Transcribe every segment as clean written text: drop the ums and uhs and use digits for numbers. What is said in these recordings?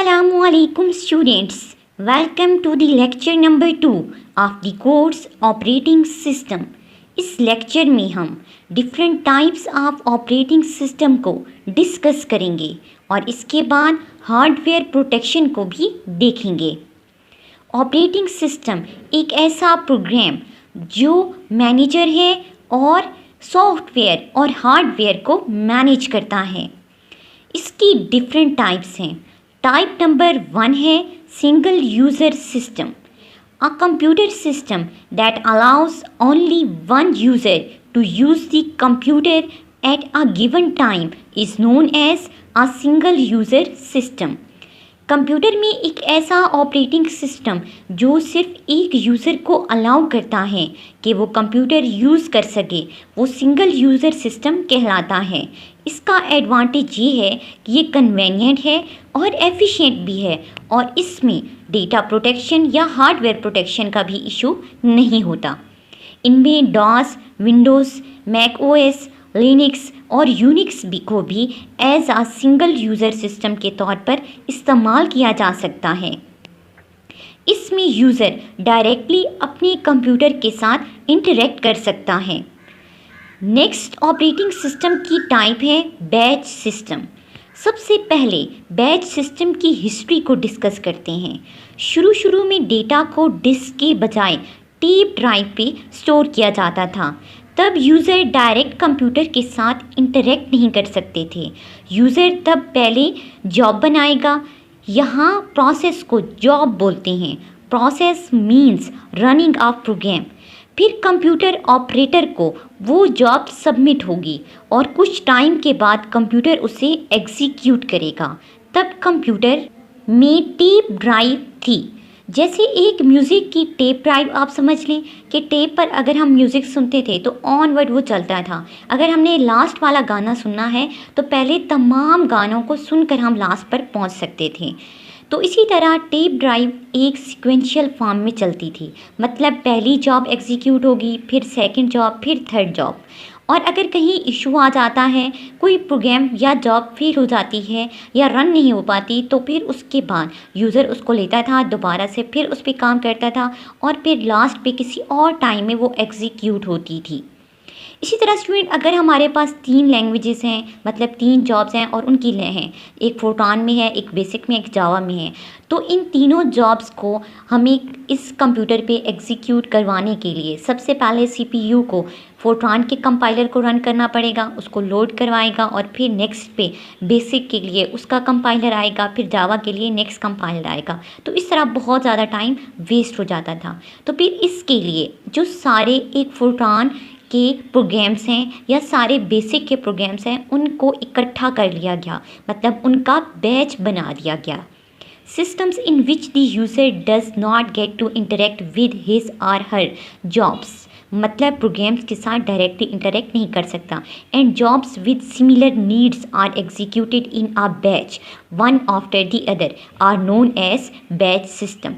Assalamualaikum students. Welcome to the lecture number 2 of the course Operating System. इस lecture में हम different types of operating system को discuss करेंगे और इसके बाद हार्डवेयर प्रोटेक्शन को भी देखेंगे। ऑपरेटिंग सिस्टम एक ऐसा प्रोग्राम जो मैनेजर है और सॉफ्टवेयर और हार्डवेयर को मैनेज करता है। इसकी डिफरेंट टाइप्स हैं। टाइप नंबर 1 है single user system. A computer system that allows only one user to use the computer at a given time is known as a single user system. Computer में एक ऐसा operating system जो सिर्फ एक user को allow करता है कि वो कंप्यूटर यूज़ कर सके, वो सिंगल यूज़र सिस्टम कहलाता है। इसका एडवांटेज ये है कि ये कन्वेनियंट है और एफिशिएंट भी है और इसमें डेटा प्रोटेक्शन या हार्डवेयर प्रोटेक्शन का भी इशू नहीं होता। इनमें DOS, Windows, Mac OS, Linux और यूनिक्स को भी as a single user system के तौर पर इस्तेमाल किया जा सकता है। इसमें यूज़र डायरेक्टली अपने कंप्यूटर के साथ इंटरेक्ट कर सकता है। नेक्स्ट ऑपरेटिंग सिस्टम की टाइप है बैच सिस्टम। सबसे पहले बैच सिस्टम की हिस्ट्री को डिस्कस करते हैं। शुरू में डेटा को डिस्क के बजाय टेप ड्राइव पे स्टोर किया जाता था। तब यूज़र डायरेक्ट कंप्यूटर के साथ इंटरेक्ट नहीं कर सकते थे। यूज़र तब पहले जॉब बनाएगा। यहाँ प्रोसेस को जॉब बोलते हैं। Process means running of program. फिर कंप्यूटर ऑपरेटर को वो जॉब सबमिट होगी और कुछ टाइम के बाद कंप्यूटर उसे एग्जीक्यूट करेगा। तब कंप्यूटर में टेप ड्राइव थी। जैसे एक म्यूज़िक की टेप ड्राइव आप समझ लें कि टेप पर अगर हम म्यूज़िक सुनते थे तो ऑनवर्ड वो चलता था। अगर हमने लास्ट वाला गाना सुनना है तो पहले तमाम गानों को सुनकर हम लास्ट पर पहुंच सकते थे। तो इसी तरह टेप ड्राइव एक सीक्वेंशियल फॉर्म में चलती थी। मतलब पहली जॉब एग्जीक्यूट होगी, फिर सेकंड जॉब, फिर थर्ड जॉब। और अगर कहीं इशू आ जाता है, कोई प्रोग्राम या जॉब फेल हो जाती है या रन नहीं हो पाती, तो फिर उसके बाद यूज़र उसको लेता था, दोबारा से फिर उस पर काम करता था और फिर लास्ट पे किसी और टाइम में वो एग्जीक्यूट होती थी। इसी तरह स्टूडेंट, अगर हमारे पास 3 लैंग्वेजेस हैं, मतलब 3 जॉब्स हैं और उनकी हैं, एक फोरट्रान में है, एक बेसिक में, एक जावा में है, तो इन तीनों जॉब्स को हमें इस कंप्यूटर पे एग्जीक्यूट करवाने के लिए सबसे पहले सीपीयू को फोरट्रान के कंपाइलर को रन करना पड़ेगा, उसको लोड करवाएगा और फिर नेक्स्ट पे बेसिक के लिए उसका कंपाइलर आएगा, फिर जावा के लिए नेक्स्ट कंपाइलर आएगा। तो इस तरह बहुत ज़्यादा टाइम वेस्ट हो जाता था। तो फिर इसके लिए जो सारे एक फोरट्रान के प्रोग्राम्स हैं या सारे बेसिक के प्रोग्राम्स हैं, उनको इकट्ठा कर लिया गया, मतलब उनका बैच बना दिया गया। Systems in which the user does not get to interact with his or her jobs, मतलब प्रोग्राम्स के साथ डायरेक्टली इंटरेक्ट नहीं कर सकता। And jobs with similar needs are executed in a batch one after the other are known as batch system.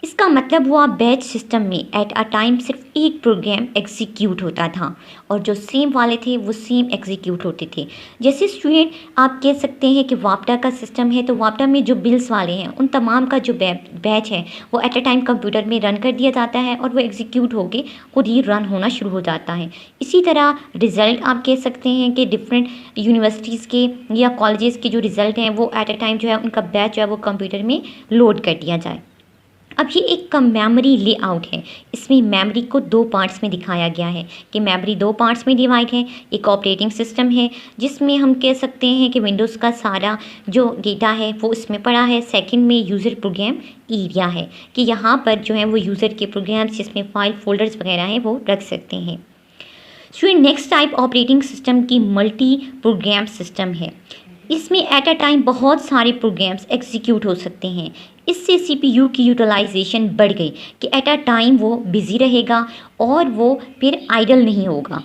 इसका मतलब हुआ batch system में एट अ टाइम सिर्फ एक प्रोग्राम एग्जीक्यूट होता था और जो सेम वाले थे वो सेम एग्जीक्यूट होते थे। जैसे स्टूडेंट आप कह सकते हैं कि वापटा का सिस्टम है, तो वापटा में जो बिल्स वाले हैं उन तमाम का जो बैच है वो एट अ टाइम कंप्यूटर में रन कर दिया जाता है और वो एग्जीक्यूट होके खुद ही रन होना शुरू हो जाता है। इसी तरह रिज़ल्ट आप कह सकते हैं कि डिफरेंट यूनिवर्सिटीज़ के या कॉलेजेस के जो रिज़ल्ट हैं वो एट अ टाइम जो है उनका बैच जो है वो कंप्यूटर में लोड कर दिया जाए। अब ये एक मेमोरी लेआउट है। इसमें मेमोरी को 2 पार्ट्स में दिखाया गया है कि मेमोरी 2 पार्ट्स में डिवाइड है। एक ऑपरेटिंग सिस्टम है जिसमें हम कह सकते हैं कि विंडोज़ का सारा जो डेटा है वो इसमें पड़ा है। सेकंड में यूज़र प्रोग्राम एरिया है कि यहाँ पर जो है वो यूज़र के प्रोग्राम्स जिसमें फाइल फोल्डर्स वगैरह हैं वो रख सकते हैं। Student, next type operating system की मल्टी प्रोग्राम सिस्टम है। इसमें एट अ टाइम बहुत सारे प्रोग्राम्स एग्जीक्यूट हो सकते हैं। इससे सीपीयू की यूटिलाइजेशन बढ़ गई कि एट अ टाइम वो बिज़ी रहेगा और वो फिर आइडल नहीं होगा।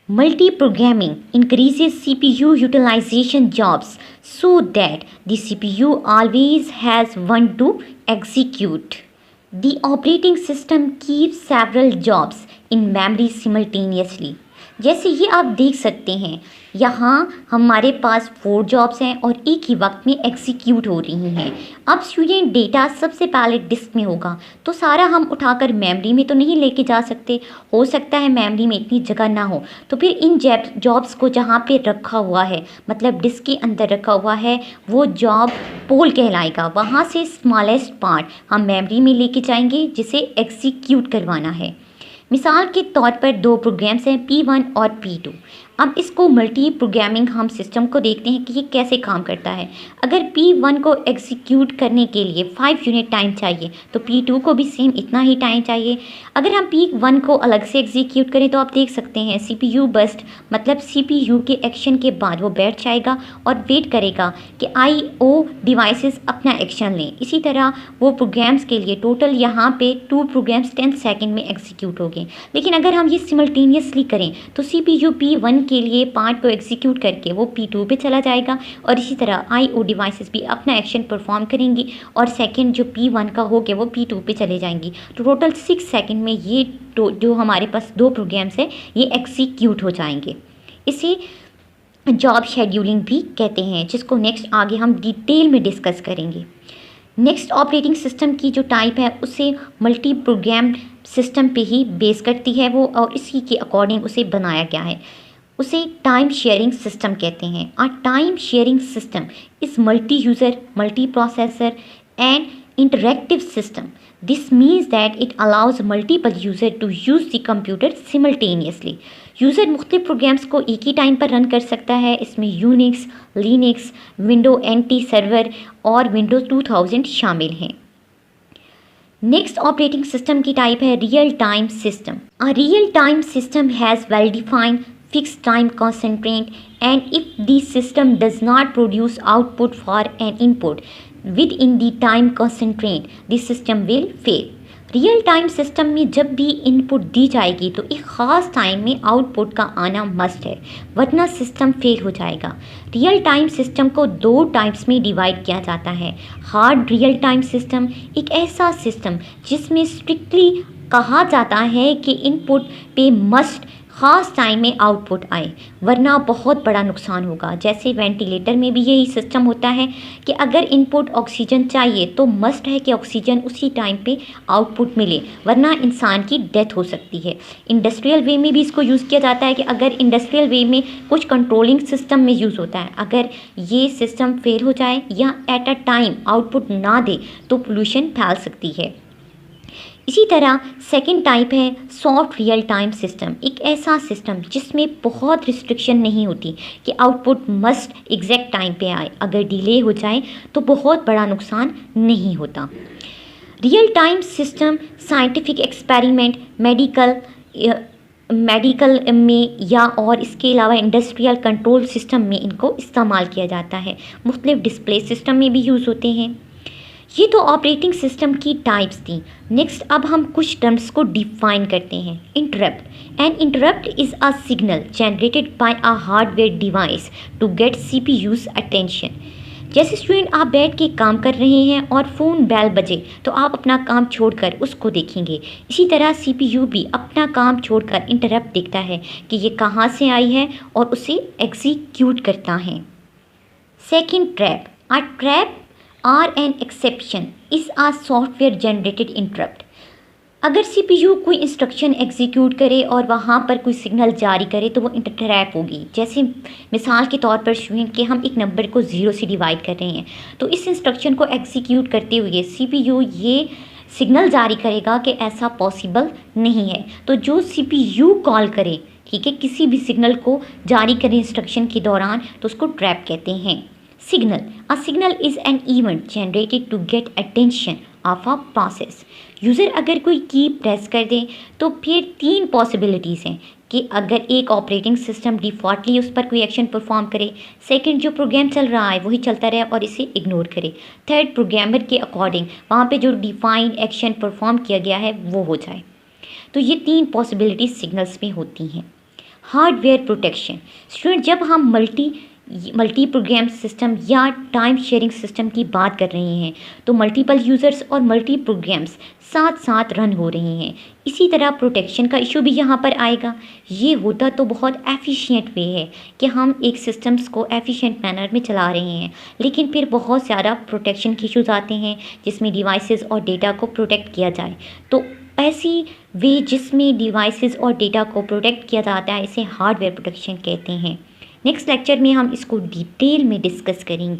Multi programming increases CPU utilization jobs so that the CPU always has one to execute. The operating system keeps several jobs in memory simultaneously. जैसे ये आप देख सकते हैं, यहाँ हमारे पास 4 जॉब्स हैं और एक ही वक्त में एग्जीक्यूट हो रही हैं। अब स्टूडेंट डेटा सबसे पहले डिस्क में होगा, तो सारा हम उठाकर मेमोरी में तो नहीं लेके जा सकते, हो सकता है मेमोरी में इतनी जगह ना हो, तो फिर इन जॉब्स को जहाँ पे रखा हुआ है, मतलब डिस्क के अंदर रखा हुआ है, वो जॉब पोल कहलाएगा। वहाँ से स्मॉलेस्ट पार्ट हम मेमोरी में लेके जाएंगे जिसे एग्जीक्यूट करवाना है। मिसाल के तौर पर 2 प्रोग्राम्स हैं P1 और P2। अब इसको मल्टी प्रोग्रामिंग हम सिस्टम को देखते हैं कि ये कैसे काम करता है। अगर P1 को एग्जीक्यूट करने के लिए 5 यूनिट टाइम चाहिए तो P2 को भी सेम इतना ही टाइम चाहिए। अगर हम P1 को अलग से एग्जीक्यूट करें तो आप देख सकते हैं CPU बस्ट, मतलब CPU के एक्शन के बाद वो बैठ जाएगा और वेट करेगा कि IO डिवाइसेस अपना एक्शन लें। इसी तरह वो प्रोग्राम्स के लिए टोटल यहाँ पे 2 प्रोग्राम्स 10 सेकेंड में एग्जीक्यूट हो गए। लेकिन अगर हम ये सिमल्टेनियसली करें तो CPU P1 के लिए पार्ट को एग्जीक्यूट करके वो P2 पे चला जाएगा और इसी तरह IO डिवाइसेस भी अपना एक्शन परफॉर्म करेंगी और सेकंड जो P1 का हो गया वो P2 पे चले जाएंगी। तो टोटल 6 सेकंड में ये जो हमारे पास 2 प्रोग्राम्स हैं ये एग्जीक्यूट हो जाएंगे। इसे जॉब शेड्यूलिंग भी कहते हैं, जिसको नेक्स्ट आगे हम डिटेल में डिस्कस करेंगे। नेक्स्ट ऑपरेटिंग सिस्टम की जो टाइप है उसे मल्टी प्रोग्राम सिस्टम पे ही बेस करती है वो, और इसी के अकॉर्डिंग उसे बनाया गया है। उसे टाइम शेयरिंग सिस्टम कहते हैं। A time sharing system is multi user, multi processor and interactive system. This means that it allows multiple users to use the computer simultaneously. User मुख्तलिफ प्रोग्राम्स को एक ही टाइम पर रन कर सकता है। इसमें Unix, Linux, window NT server और Windows 2000 शामिल हैं। नेक्स्ट ऑपरेटिंग सिस्टम की टाइप है real time system. A real time system has well defined fixed time constraint, and if the system does not produce output for an input within the time constraint, the system will fail. Real time system में जब भी input दी जाएगी तो एक ख़ास time में output का आना मस्ट है, वरना सिस्टम फेल हो जाएगा। रियल टाइम सिस्टम को 2 टाइप्स में डिवाइड किया जाता है। हार्ड रियल टाइम सिस्टम एक ऐसा सिस्टम जिसमें स्ट्रिक्टली कहा जाता है कि इनपुट पे मस्ट ख़ास टाइम में आउटपुट आए, वरना बहुत बड़ा नुकसान होगा। जैसे वेंटिलेटर में भी यही सिस्टम होता है कि अगर इनपुट ऑक्सीजन चाहिए तो मस्ट है कि ऑक्सीजन उसी टाइम पे आउटपुट मिले, वरना इंसान की डेथ हो सकती है। इंडस्ट्रियल वे में भी इसको यूज़ किया जाता है कि अगर इंडस्ट्रियल वे में कुछ कंट्रोलिंग सिस्टम में यूज़ होता है, अगर ये सिस्टम फेल हो जाए या एट अ टाइम आउटपुट ना दे तो पोल्यूशन फैल सकती है। इसी तरह सेकंड टाइप है सॉफ्ट रियल टाइम सिस्टम। एक ऐसा सिस्टम जिसमें बहुत रिस्ट्रिक्शन नहीं होती कि आउटपुट मस्ट एग्जैक्ट टाइम पे आए, अगर डिले हो जाए तो बहुत बड़ा नुकसान नहीं होता। Real time system scientific experiment, medical में या और इसके अलावा इंडस्ट्रियल कंट्रोल सिस्टम में इनको इस्तेमाल किया जाता है। मुख्तलिफ डिस्प्ले सिस्टम में भी यूज़ होते हैं। ये तो ऑपरेटिंग सिस्टम की टाइप्स थी। नेक्स्ट अब हम कुछ टर्म्स को डिफाइन करते हैं। Interrupt. An interrupt is a signal generated by a hardware device to get CPU's attention. जैसे स्टूडेंट आप बैठ के काम कर रहे हैं और फ़ोन बेल बजे तो आप अपना काम छोड़कर उसको देखेंगे। इसी तरह CPU भी अपना काम छोड़कर इंटरप्ट देखता है कि ये कहाँ से आई है और उसे एग्जीक्यूट करता है। Second trap. A trap or an exception is a software generated interrupt. अगर CPU कोई इंस्ट्रक्शन एग्जीक्यूट करे और वहाँ पर कोई सिग्नल जारी करे तो वो इंटरट्रैप होगी। जैसे मिसाल के तौर पर स्टूडेंट के हम एक नंबर को 0 से डिवाइड कर रहे हैं, तो इस इंस्ट्रक्शन को एग्जीक्यूट करते हुए CPU ये सिग्नल जारी करेगा कि ऐसा पॉसिबल नहीं है। तो जो CPU कॉल करे, ठीक है, किसी भी सिग्नल को जारी करें इंस्ट्रक्शन के दौरान, तो उसको ट्रैप कहते हैं। Signal. A signal is an event generated to get attention of a process. User अगर कोई की प्रेस कर दे तो फिर 3 पॉसिबिलिटीज़ हैं कि अगर एक ऑपरेटिंग सिस्टम डिफ़ॉल्टली उस पर कोई एक्शन परफॉर्म करे, सेकंड जो प्रोग्राम चल रहा है वही चलता रहे और इसे इग्नोर करे, थर्ड प्रोग्रामर के अकॉर्डिंग वहाँ पे जो डिफाइंड एक्शन परफॉर्म किया गया है वो हो जाए। तो ये 3 पॉसिबिलिटीज़ सिग्नल्स में होती हैं। Hardware protection. स्टूडेंट जब हम मल्टी प्रोग्राम सिस्टम या टाइम शेयरिंग सिस्टम की बात कर रहे हैं तो मल्टीपल यूज़र्स और मल्टी प्रोग्राम्स साथ साथ रन हो रहे हैं। इसी तरह प्रोटेक्शन का इशू भी यहाँ पर आएगा। ये होता तो बहुत एफिशिएंट वे है कि हम एक सिस्टम्स को एफिशिएंट मैनर में चला रहे हैं, लेकिन फिर बहुत ज़्यादा प्रोटेक्शन के इशूज़ आते हैं जिसमें डिवाइसेस और डेटा को प्रोटेक्ट किया जाए। तो ऐसी वे जिसमें डिवाइसेस और डेटा को प्रोटेक्ट किया जाता है इसे हार्डवेयर प्रोटेक्शन कहते हैं। नेक्स्ट लेक्चर में हम इसको डिटेल में डिस्कस करेंगे।